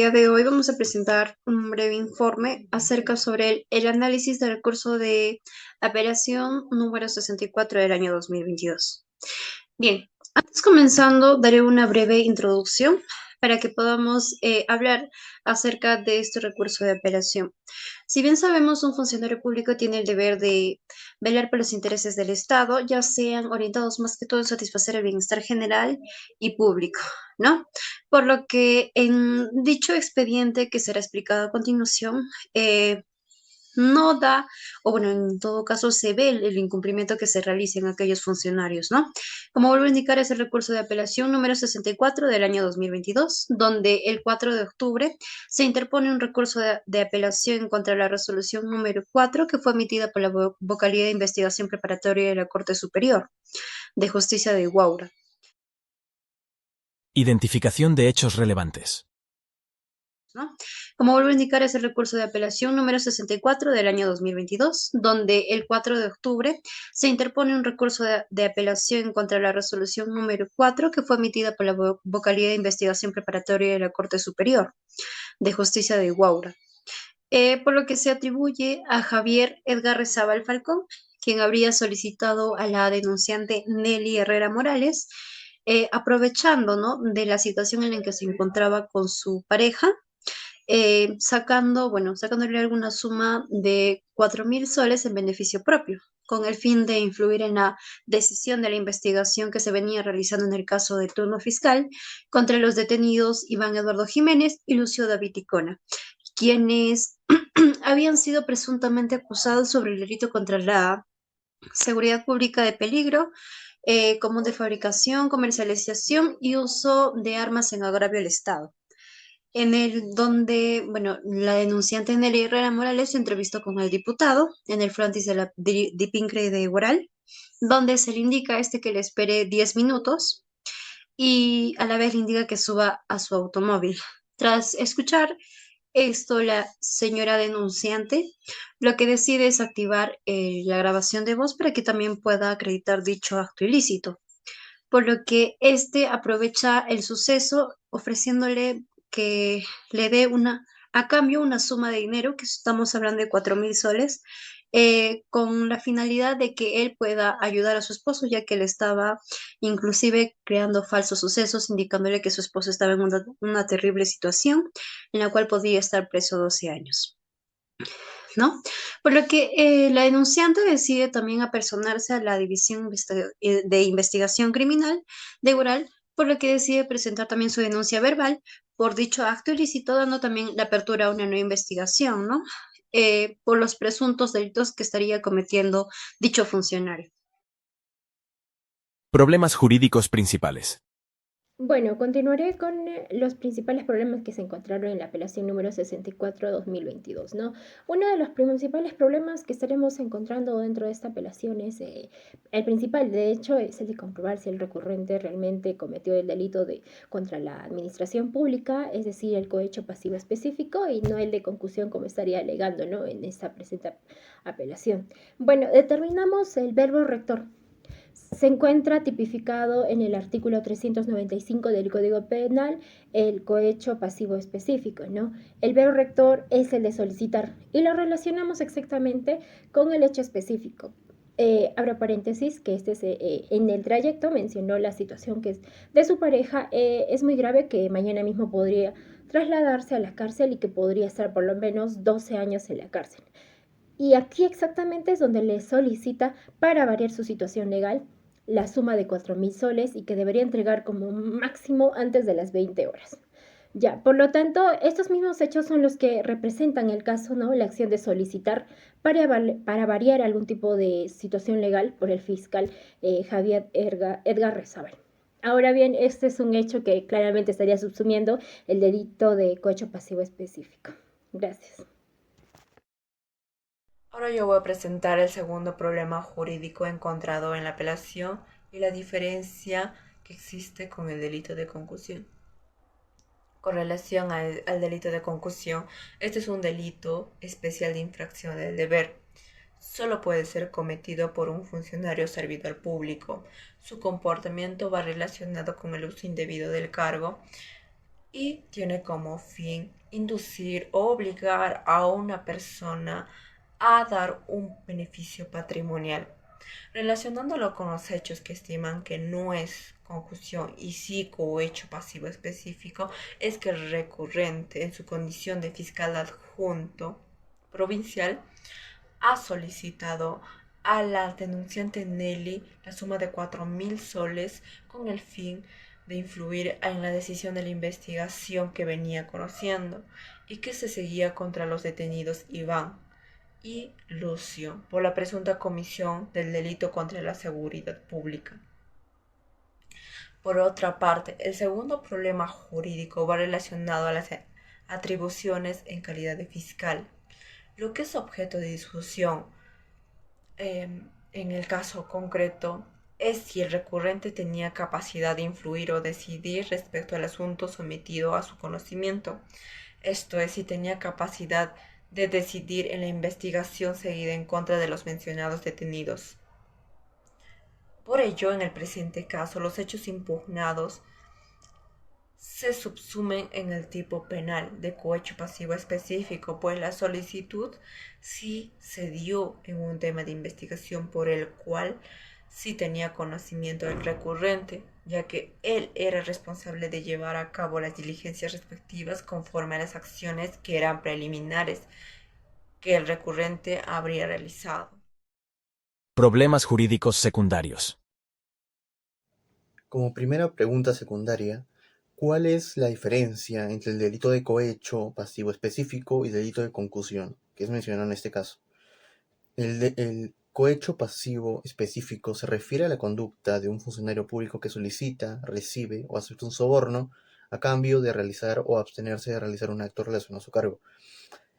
día de hoy vamos a presentar un breve informe acerca sobre el análisis del recurso de apelación número 64 del año 2022. Bien, antes comenzando, daré una breve introducción para que podamos hablar acerca de este recurso de apelación. Si bien sabemos, un funcionario público tiene el deber de velar por los intereses del Estado, ya sean orientados más que todo a satisfacer el bienestar general y público, ¿no? Por lo que en dicho expediente que será explicado a continuación, no da, o bueno, en todo caso se ve el incumplimiento que se realiza en aquellos funcionarios, ¿no? Como vuelvo a indicar, es el recurso de apelación número 64 del año 2022, donde el 4 de octubre se interpone un recurso de apelación contra la resolución número 4 que fue emitida por la Vocalía de Investigación Preparatoria de la Corte Superior de Justicia de Huaura. Identificación de hechos relevantes. ¿No? Como vuelvo a indicar, es el recurso de apelación número 64 del año 2022, donde el 4 de octubre se interpone un recurso de apelación contra la resolución número 4 que fue emitida por la Vocalía de Investigación Preparatoria de la Corte Superior de Justicia de Huaura, por lo que se atribuye a Javier Edgar Rezábal Falcón, quien habría solicitado a la denunciante Nelly Herrera Morales, aprovechando, ¿no?, de la situación en la que se encontraba con su pareja, sacándole alguna suma de 4.000 soles en beneficio propio, con el fin de influir en la decisión de la investigación que se venía realizando en el caso de turno fiscal contra los detenidos Iván Eduardo Jiménez y Lucio David Icona, quienes habían sido presuntamente acusados sobre el delito contra la seguridad pública de peligro, común de fabricación, comercialización y uso de armas en agravio al Estado, en el donde, bueno, la denunciante Nelly Herrera Morales se entrevistó con el diputado en el frontis de la Dipincre de Guaral, donde se le indica a este que le espere 10 minutos y a la vez le indica que suba a su automóvil. Tras escuchar esto, la señora denunciante lo que decide es activar la grabación de voz para que también pueda acreditar dicho acto ilícito, por lo que este aprovecha el suceso ofreciéndole que le dé a cambio una suma de dinero, que estamos hablando de 4.000 soles, con la finalidad de que él pueda ayudar a su esposo, ya que él estaba inclusive creando falsos sucesos, indicándole que su esposo estaba en una terrible situación en la cual podía estar preso 12 años. ¿No? Por lo que la denunciante decide también apersonarse a la División de Investigación Criminal de Ural, por lo que decide presentar también su denuncia verbal por dicho acto ilícito, dando también la apertura a una nueva investigación, ¿no? Por los presuntos delitos que estaría cometiendo dicho funcionario. Problemas jurídicos principales. Bueno, continuaré con los principales problemas que se encontraron en la apelación número 64/2022, ¿no? Uno de los principales problemas que estaremos encontrando dentro de esta apelación es, el principal, de hecho, es el de comprobar si el recurrente realmente cometió el delito contra la administración pública, es decir, el cohecho pasivo específico y no el de concusión como estaría alegando, ¿no?, en esta presente apelación. Bueno, determinamos el verbo rector. Se encuentra tipificado en el artículo 395 del Código Penal el cohecho pasivo específico, ¿no? El verbo rector es el de solicitar y lo relacionamos exactamente con el hecho específico. Abro paréntesis, que en el trayecto mencionó la situación que es de su pareja, es muy grave, que mañana mismo podría trasladarse a la cárcel y que podría estar por lo menos 12 años en la cárcel. Y aquí exactamente es donde le solicita, para variar su situación legal, la suma de 4.000 soles y que debería entregar como máximo antes de las 20 horas. Ya, por lo tanto, estos mismos hechos son los que representan el caso, ¿no? La acción de solicitar para variar algún tipo de situación legal por el fiscal Javier Edgar Rezábal. Ahora bien, este es un hecho que claramente estaría subsumiendo el delito de cohecho pasivo específico. Gracias. Ahora yo voy a presentar el segundo problema jurídico encontrado en la apelación y la diferencia que existe con el delito de concusión. Con relación al delito de concusión, este es un delito especial de infracción del deber. Solo puede ser cometido por un funcionario servidor público. Su comportamiento va relacionado con el uso indebido del cargo y tiene como fin inducir o obligar a una persona a dar un beneficio patrimonial. Relacionándolo con los hechos que estiman que no es concusión y sí cohecho pasivo específico, es que el recurrente, en su condición de fiscal adjunto provincial, ha solicitado a la denunciante Nelly la suma de 4.000 soles con el fin de influir en la decisión de la investigación que venía conociendo y que se seguía contra los detenidos Iván y Lucio por la presunta comisión del delito contra la seguridad pública. Por otra parte, el segundo problema jurídico va relacionado a las atribuciones en calidad de fiscal. Lo que es objeto de discusión en el caso concreto es si el recurrente tenía capacidad de influir o decidir respecto al asunto sometido a su conocimiento. Esto es, si tenía capacidad de decidir en la investigación seguida en contra de los mencionados detenidos. Por ello, en el presente caso, los hechos impugnados se subsumen en el tipo penal de cohecho pasivo específico, pues la solicitud sí se dio en un tema de investigación por el cual sí tenía conocimiento el recurrente, ya que él era responsable de llevar a cabo las diligencias respectivas conforme a las acciones que eran preliminares que el recurrente habría realizado. Problemas jurídicos secundarios. Como primera pregunta secundaria, ¿cuál es la diferencia entre el delito de cohecho pasivo específico y delito de concusión, que es mencionado en este caso? El cohecho pasivo específico se refiere a la conducta de un funcionario público que solicita, recibe o acepta un soborno a cambio de realizar o abstenerse de realizar un acto relacionado a su cargo.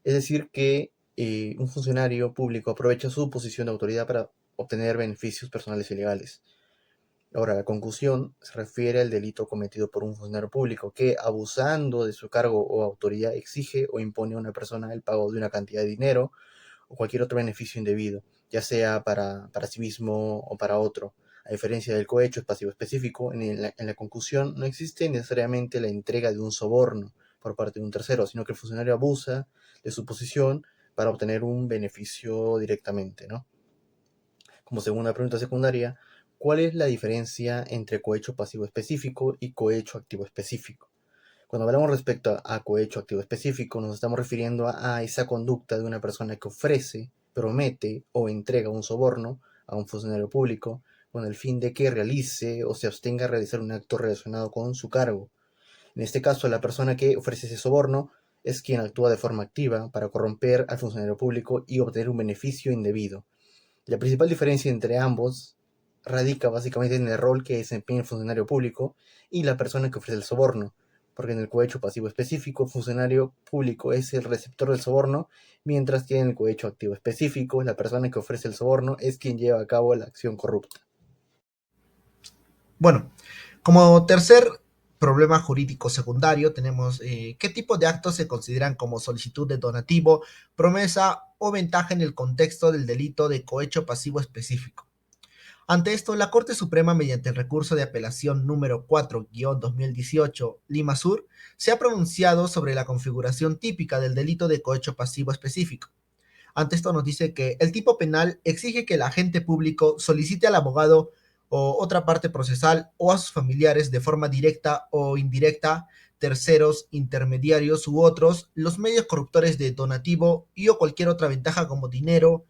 Es decir, que un funcionario público aprovecha su posición de autoridad para obtener beneficios personales y legales. Ahora, la concusión se refiere al delito cometido por un funcionario público que, abusando de su cargo o autoridad, exige o impone a una persona el pago de una cantidad de dinero o cualquier otro beneficio indebido, ya sea para sí mismo o para otro. A diferencia del cohecho pasivo específico, en la concusión no existe necesariamente la entrega de un soborno por parte de un tercero, sino que el funcionario abusa de su posición para obtener un beneficio directamente, ¿no? Como segunda pregunta secundaria, ¿cuál es la diferencia entre cohecho pasivo específico y cohecho activo específico? Cuando hablamos respecto a cohecho activo específico, nos estamos refiriendo a esa conducta de una persona que ofrece, promete o entrega un soborno a un funcionario público con el fin de que realice o se abstenga a realizar un acto relacionado con su cargo. En este caso, la persona que ofrece ese soborno es quien actúa de forma activa para corromper al funcionario público y obtener un beneficio indebido. La principal diferencia entre ambos radica básicamente en el rol que desempeña el funcionario público y la persona que ofrece el soborno, porque en el cohecho pasivo específico, el funcionario público es el receptor del soborno, mientras que en el cohecho activo específico, la persona que ofrece el soborno es quien lleva a cabo la acción corrupta. Bueno, como tercer problema jurídico secundario tenemos qué tipo de actos se consideran como solicitud de donativo, promesa o ventaja en el contexto del delito de cohecho pasivo específico. Ante esto, la Corte Suprema, mediante el recurso de apelación número 4-2018 Lima Sur, se ha pronunciado sobre la configuración típica del delito de cohecho pasivo específico. Ante esto nos dice que el tipo penal exige que el agente público solicite al abogado o otra parte procesal o a sus familiares de forma directa o indirecta, terceros, intermediarios u otros, los medios corruptores de donativo y o cualquier otra ventaja como dinero,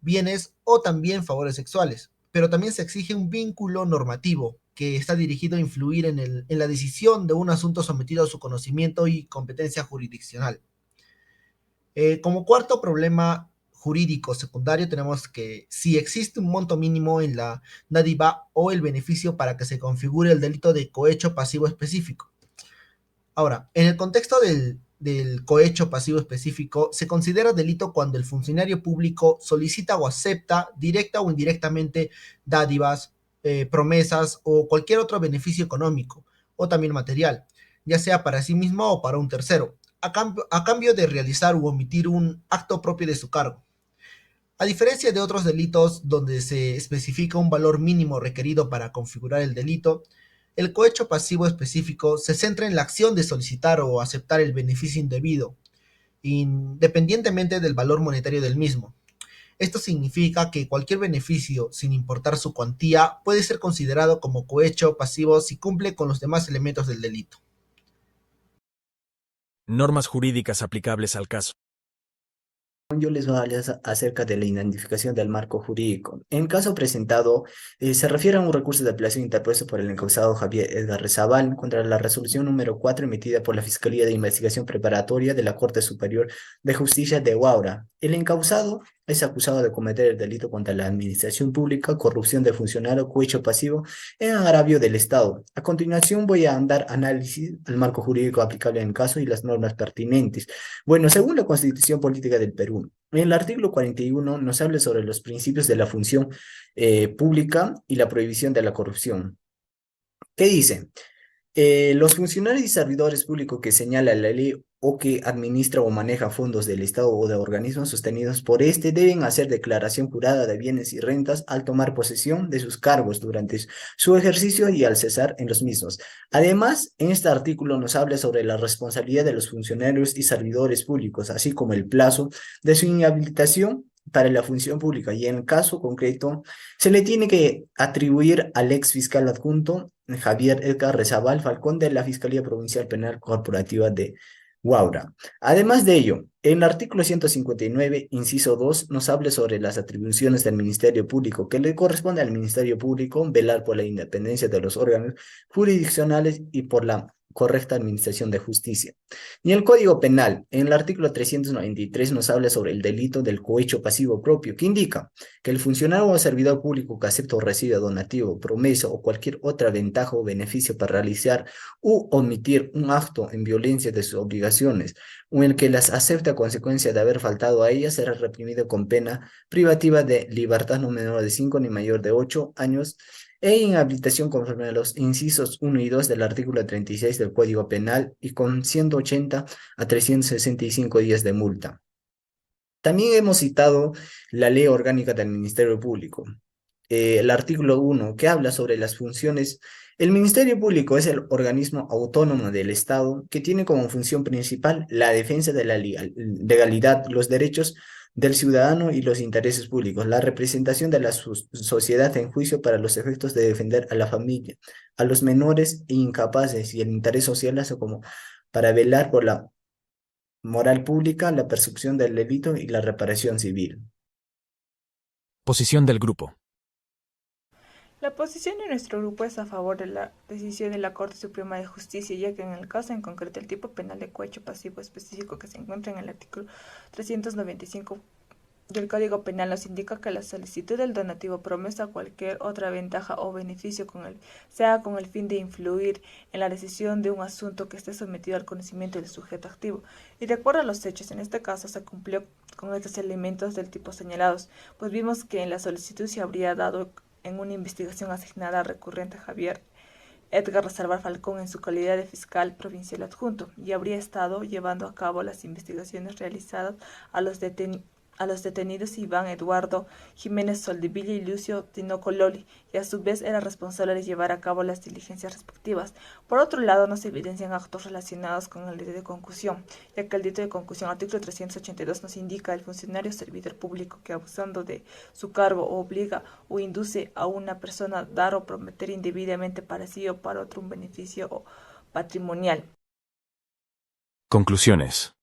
bienes o también favores sexuales. Pero también se exige un vínculo normativo que está dirigido a influir en la decisión de un asunto sometido a su conocimiento y competencia jurisdiccional. Como cuarto problema jurídico secundario tenemos que si existe un monto mínimo en la dádiva o el beneficio para que se configure el delito de cohecho pasivo específico. Ahora, en el contexto del cohecho pasivo específico, se considera delito cuando el funcionario público solicita o acepta directa o indirectamente dádivas, promesas o cualquier otro beneficio económico o también material, ya sea para sí mismo o para un tercero, a cambio de realizar u omitir un acto propio de su cargo. A diferencia de otros delitos donde se especifica un valor mínimo requerido para configurar el delito, El cohecho pasivo específico se centra en la acción de solicitar o aceptar el beneficio indebido, independientemente del valor monetario del mismo. Esto significa que cualquier beneficio, sin importar su cuantía, puede ser considerado como cohecho pasivo si cumple con los demás elementos del delito. Normas jurídicas aplicables al caso. Yo les voy a hablar acerca de la identificación del marco jurídico. En el caso presentado, se refiere a un recurso de apelación interpuesto por el encausado Javier Edgar Rezabal contra la resolución número 4 emitida por la Fiscalía de Investigación Preparatoria de la Corte Superior de Justicia de Huaura. El encausado es acusado de cometer el delito contra la administración pública, corrupción de funcionario, cohecho pasivo en agravio del Estado. A continuación voy a dar análisis al marco jurídico aplicable en el caso y las normas pertinentes. Bueno, según la Constitución Política del Perú, en el artículo 41 nos habla sobre los principios de la función pública y la prohibición de la corrupción. ¿Qué dice? Los funcionarios y servidores públicos que señala la ley o que administra o maneja fondos del Estado o de organismos sostenidos por este deben hacer declaración jurada de bienes y rentas al tomar posesión de sus cargos durante su ejercicio y al cesar en los mismos. Además, en este artículo nos habla sobre la responsabilidad de los funcionarios y servidores públicos, así como el plazo de su inhabilitación para la función pública, y en el caso concreto se le tiene que atribuir al ex fiscal adjunto Javier Edgar Rezabal Falcón de la Fiscalía Provincial Penal Corporativa de Huaura. Además de ello, en el artículo 159, inciso 2, nos habla sobre las atribuciones del Ministerio Público, que le corresponde al Ministerio Público velar por la independencia de los órganos jurisdiccionales y por la correcta administración de justicia. Y el Código Penal, en el artículo 393, nos habla sobre el delito del cohecho pasivo propio, que indica que el funcionario o servidor público que acepta o recibe donativo, promesa o cualquier otra ventaja o beneficio para realizar u omitir un acto en violencia de sus obligaciones, o en el que las acepta a consecuencia de haber faltado a ellas, será reprimido con pena privativa de libertad no menor de 5 ni mayor de 8 años e inhabilitación conforme a los incisos 1 y 2 del artículo 36 del Código Penal y con 180 a 365 días de multa. También hemos citado la Ley Orgánica del Ministerio Público, el artículo 1, que habla sobre las funciones. El Ministerio Público es el organismo autónomo del Estado que tiene como función principal la defensa de la legalidad, los derechos del ciudadano y los intereses públicos, la representación de la sociedad en juicio para los efectos de defender a la familia, a los menores e incapaces y el interés social, así como para velar por la moral pública, la persecución del delito y la reparación civil. Posición del grupo. La posición de nuestro grupo es a favor de la decisión de la Corte Suprema de Justicia, ya que en el caso en concreto el tipo penal de cohecho pasivo específico que se encuentra en el artículo 395 del Código Penal nos indica que la solicitud del donativo, promesa o cualquier otra ventaja o beneficio se haga con el fin de influir en la decisión de un asunto que esté sometido al conocimiento del sujeto activo. Y de acuerdo a los hechos, en este caso se cumplió con estos elementos del tipo señalados, pues vimos que en la solicitud se habría dado en una investigación asignada al recurrente Javier Edgar Rezabal Falcón en su calidad de fiscal provincial adjunto, y habría estado llevando a cabo las investigaciones realizadas a los detenidos Iván Eduardo Jiménez Soldevilla y Lucio Tinoco Loli, y a su vez era responsable de llevar a cabo las diligencias respectivas. Por otro lado, no se evidencian actos relacionados con el delito de concusión, ya que el delito de concusión, artículo 382, nos indica el funcionario o servidor público que, abusando de su cargo, obliga o induce a una persona a dar o prometer indebidamente para sí o para otro un beneficio patrimonial. Conclusiones.